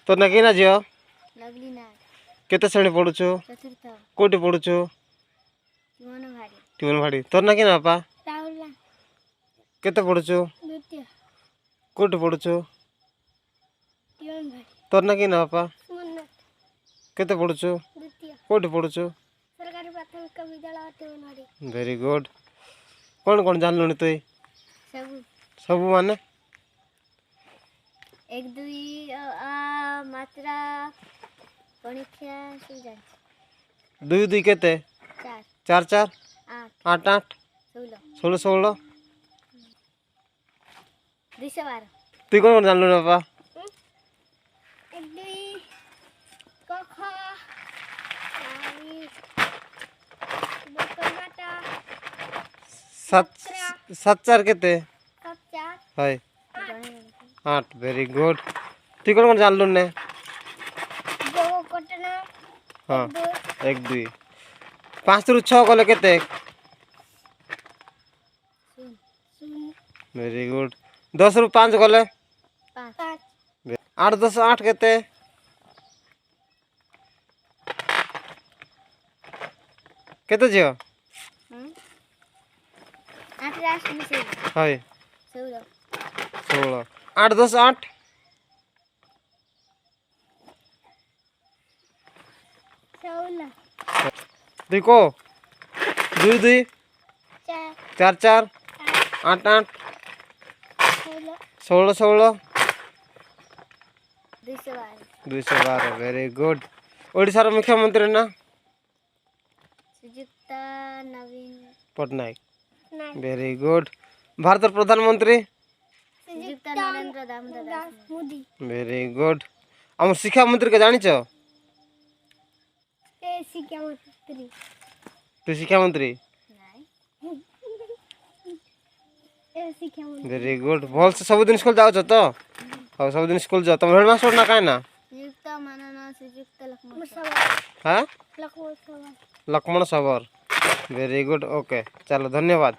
तो ना कि ना झील लवली नाग केते श्रेणी पढ़ुछु चतुर्थ कोटी पढ़ुछु जीवन भारी ट्यून भाड़ी तोर ना कि ना बापा राहुल केते पढ़ुछु द्वितीय कोटी पढ़ुछु जीवन भारी तोर ना कि ना बापा सुमन केते पढ़ुछु द्वितीय कोटी पढ़ुछु सरकारी प्राथमिक विद्यालय जीवन भारी वेरी गुड कौन कौन जान लुनी तुई सब सब माने एक दुई मात्रा परीक्षा सुजान दुई दुई केते चार चार चार आठ आठ आठ 16 16 16 212 तुई कौन कौन जान लुनी बापा एक दुई क ख सात सात चार केते सात चार हाय 8 वेरी गुड तुई कौन कौन जान लुने दो कटना हाँ 1 2 5 रु 6 गले केते वेरी गुड 10 रु 5 गले 5 8 10 8 केते केते झियो 8 राष्ट्र मिसे हाय 16 16 8 10 8 16 दुई को दुई दुई 4 चार चार 8 8 16 16 16 212 212 वेरी गुड ओडिशार मुख्यमंत्री ना सुयुक्त नवीन पटनायक वेरी गुड भारत प्रधानमंत्री सुयुक्त नरेंद्र दामोदर मोदी वेरी गुड आम शिक्षा मंत्री के जानी छ ए शिक्षा मंत्री तू शिक्षा मंत्री नहीं ए शिक्षा मंत्री वेरी गुड भल से सब दिन स्कूल जाओ तो हाँ सब दिन स्कूल जाओ तुम हेडमास्टर ना काहे ना सुयुक्त मानना सुयुक्त लक्ष्मण सवार हाँ लक्ष्मण सवार लक्ष्मण सबर वेरी गुड ओके चलो धन्यवाद।